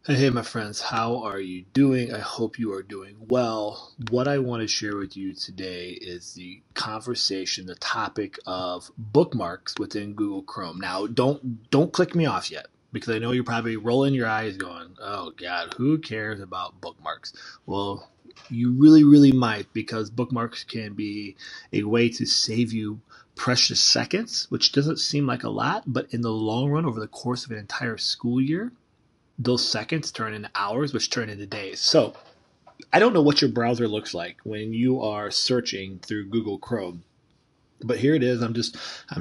Hey, my friends, how are you doing? I hope you are doing well. What I want to share with you today is the conversation, the topic of bookmarks within Google Chrome. Now, don't click me off yet because I know you're probably rolling your eyes going, "Oh God, who cares about bookmarks?" Well, you really might because bookmarks can be a way to save you precious seconds, which doesn't seem like a lot, but in the long run, over the course of an entire school year, those seconds turn into hours, which turn into days. So I don't know what your browser looks like when you are searching through Google Chrome. But here it is. I'm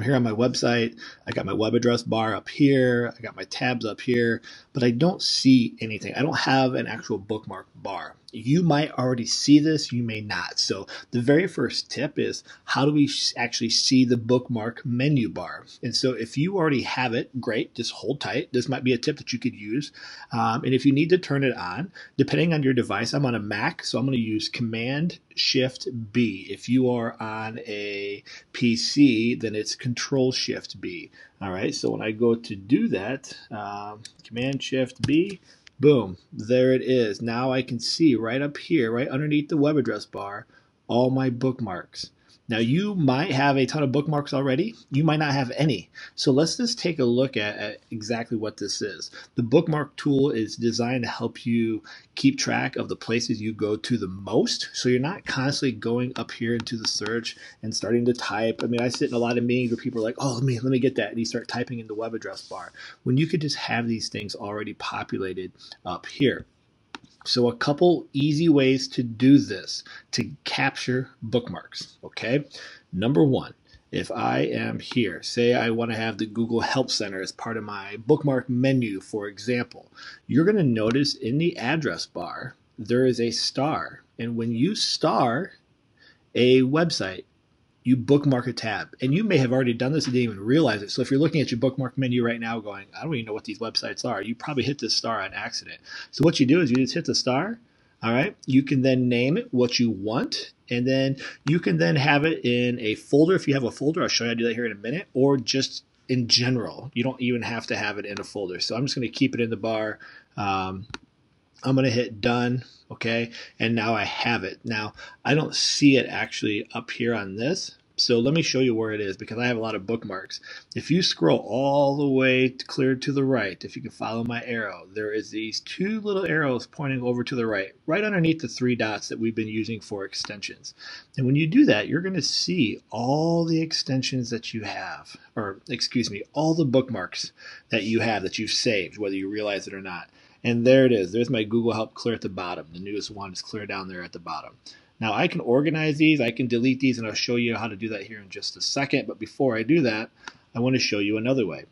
here on my website. I got my web address bar up here. I got my tabs up here, but I don't see anything. I don't have an actual bookmark bar. You might already see this. You may not. So the very first tip is, how do we actually see the bookmark menu bar? And so if you already have it, great. Just hold tight. This might be a tip that you could use. And if you need to turn it on, depending on your device, I'm on a Mac, so I'm going to use Command Shift B. If you are on a PC, then it's Control Shift B. All right, so when I go to do that, Command Shift B, boom, there it is. Now I can see right up here, right underneath the web address bar, all my bookmarks. Now you might have a ton of bookmarks already. You might not have any. So let's just take a look at exactly what this is. The bookmark tool is designed to help you keep track of the places you go to the most. So you're not constantly going up here into the search and starting to type. I mean, I sit in a lot of meetings where people are like, oh, let me get that. And you start typing in the web address bar when you could just have these things already populated up here. So a couple easy ways to do this to capture bookmarks, okay? Number one, if I am here, say I want to have the Google Help Center as part of my bookmark menu, for example, you're going to notice in the address bar, there is a star. And when you star a website, you bookmark a tab. And you may have already done this and didn't even realize it. So if you're looking at your bookmark menu right now going, I don't even know what these websites are, you probably hit this star on accident. So what you do is you just hit the star. All right. You can then name it what you want. And then you can then have it in a folder. If you have a folder, I'll show you how to do that here in a minute, or just in general. You don't even have to have it in a folder. So I'm just going to keep it in the bar. I'm going to hit done. Okay. And now I have it. Now I don't see it actually up here on this. So let me show you where it is because I have a lot of bookmarks. If you scroll all the way clear to the right, if you can follow my arrow, there is these two little arrows pointing over to the right underneath the three dots that we've been using for extensions. And when you do that, you're going to see all the extensions that you have, or excuse me, all the bookmarks that you have that you've saved, whether you realize it or not. And there it is. There's my Google Help clear at the bottom. The newest one is clear down there at the bottom. Now I can organize these, I can delete these, and I'll show you how to do that here in just a second. But before I do that, I want to show you another way.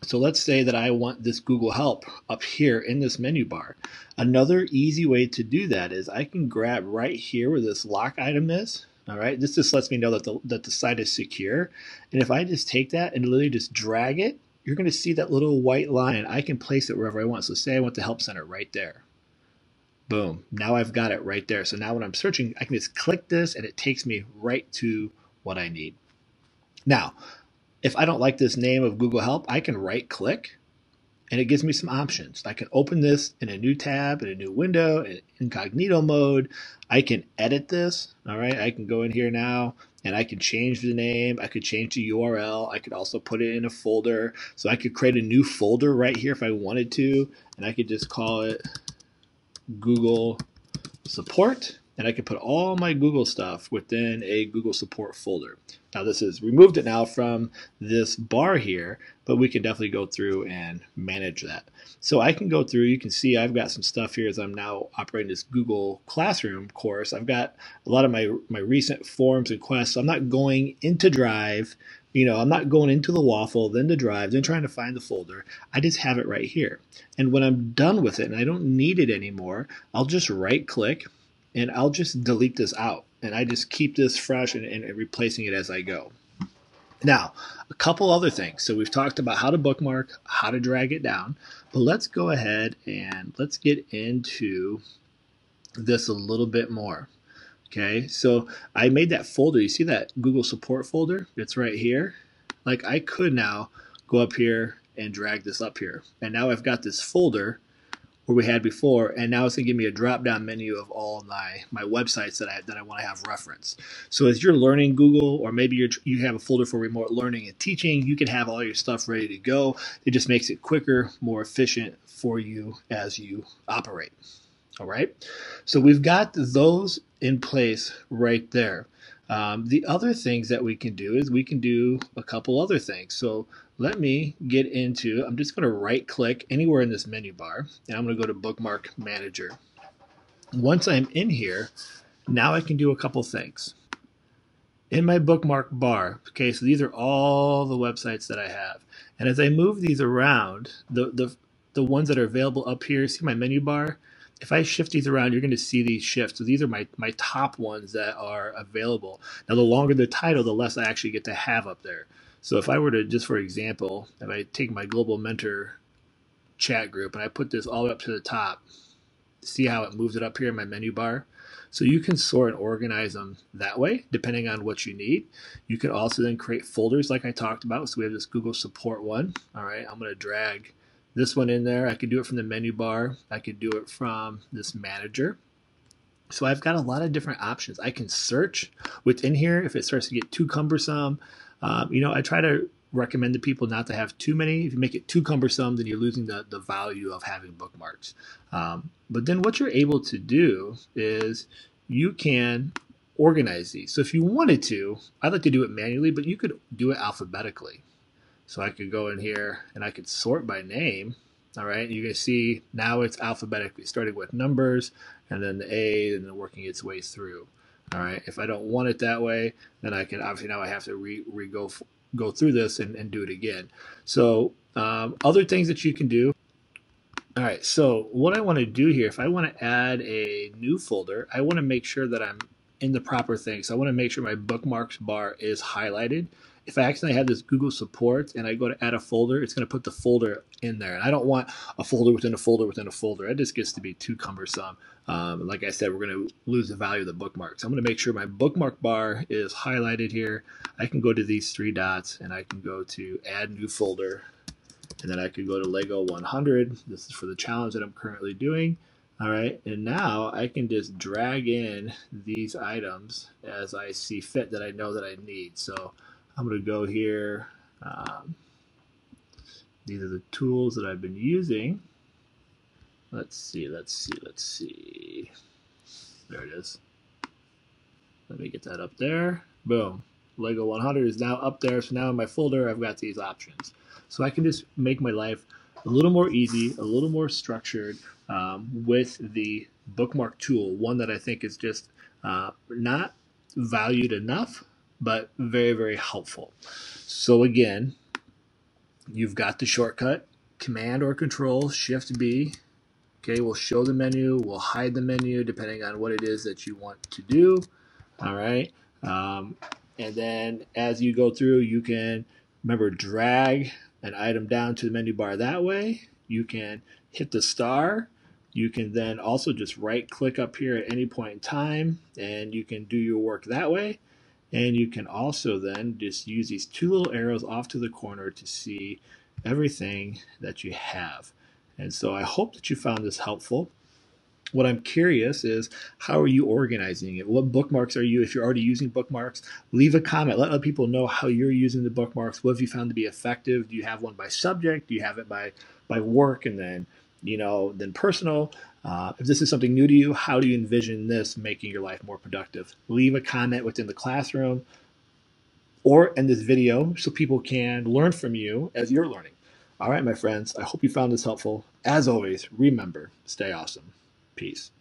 So let's say that I want this Google Help up here in this menu bar. Another easy way to do that is I can grab right here where this lock item is. All right, this just lets me know that the site is secure. And if I just take that and literally just drag it, you're going to see that little white line. I can place it wherever I want. So say I want the Help Center right there. Boom. Now I've got it right there. So now when I'm searching, I can just click this and it takes me right to what I need. Now, if I don't like this name of Google Help, I can right click and it gives me some options. I can open this in a new tab, in a new window, in incognito mode. I can edit this. All right. I can go in here now and I can change the name. I could change the URL. I could also put it in a folder. So I could create a new folder right here if I wanted to. And I could just call it Google Support, and I can put all my Google stuff within a Google Support folder. Now this is removed it now from this bar here, but we can definitely go through and manage that. So I can go through, you can see I've got some stuff here as I'm now operating this Google Classroom course. I've got a lot of my recent forms and quests. So I'm not going into Drive. I'm not going into the waffle, then to Drive, then trying to find the folder. I just have it right here. And when I'm done with it and I don't need it anymore, I'll just right click and I'll just delete this out. And I just keep this fresh and replacing it as I go. Now, a couple other things. So we've talked about how to bookmark, how to drag it down, but let's go ahead and let's get into this a little bit more. Okay, so I made that folder. You see that Google Support folder? It's right here. Like I could now go up here and drag this up here. And now I've got this folder where we had before, and now it's going to give me a drop-down menu of all my websites that I want to have referenced. So as you're learning Google, or maybe you have a folder for remote learning and teaching, you can have all your stuff ready to go. It just makes it quicker, more efficient for you as you operate. All right, so we've got those in place right there. The other things that we can do is we can do a couple other things. So let me get into, I'm just going to right click anywhere in this menu bar, and I'm going to go to Bookmark Manager. Once I'm in here, now I can do a couple things. In my bookmark bar, okay, so these are all the websites that I have. And as I move these around, the ones that are available up here, see my menu bar? If I shift these around, you're going to see these shift. So these are my top ones that are available. Now, the longer the title, the less I actually get to have up there. So if I were to, just for example, if I take my Global Mentor chat group and I put this all the way up to the top, see how it moves it up here in my menu bar? So you can sort and organize them that way, depending on what you need. You can also then create folders like I talked about. So we have this Google Support one. All right, I'm going to drag this one in there. I could do it from the menu bar. I could do it from this manager. So I've got a lot of different options. I can search within here if it starts to get too cumbersome. I try to recommend to people not to have too many. If you make it too cumbersome, then you're losing the value of having bookmarks. But then what you're able to do is you can organize these. So if you wanted to, I'd like to do it manually, but you could do it alphabetically. So I could go in here and I could sort by name. All right, you can see now it's alphabetically, starting with numbers and then the A and then working its way through. All right, if I don't want it that way, then I can, obviously now I have to go through this and do it again. So other things that you can do. All right, so what I want to do here, if I want to add a new folder, I want to make sure that I'm in the proper thing. So I want to make sure my bookmarks bar is highlighted. If I accidentally have this Google Support and I go to add a folder, it's going to put the folder in there. And I don't want a folder within a folder within a folder. It just gets to be too cumbersome. Like I said, we're going to lose the value of the bookmarks. I'm going to make sure my bookmark bar is highlighted here. I can go to these three dots and I can go to add new folder. And then I could go to Lego 100. This is for the challenge that I'm currently doing. All right, and now I can just drag in these items as I see fit that I know that I need. So I'm going to go here. These are the tools that I've been using. Let's see. There it is. Let me get that up there. Boom. Lego 100 is now up there. So now in my folder, I've got these options. So I can just make my life a little more easy, a little more structured with the bookmark tool, one that I think is just not valued enough, but very, very helpful. So again, you've got the shortcut, Command or Control, Shift B. Okay, we'll show the menu, we'll hide the menu depending on what it is that you want to do. All right, and then as you go through, you can, remember, drag an item down to the menu bar that way. You can hit the star. You can then also just right click up here at any point in time and you can do your work that way. And you can also then just use these two little arrows off to the corner to see everything that you have. And so I hope that you found this helpful. What I'm curious is, how are you organizing it? What bookmarks are you, if you're already using bookmarks, leave a comment. Let other people know how you're using the bookmarks. What have you found to be effective? Do you have one by subject? Do you have it by work and then, then personal? If this is something new to you, how do you envision this making your life more productive? Leave a comment within the classroom or in this video so people can learn from you as you're learning. All right, my friends, I hope you found this helpful. As always, remember, stay awesome. Peace.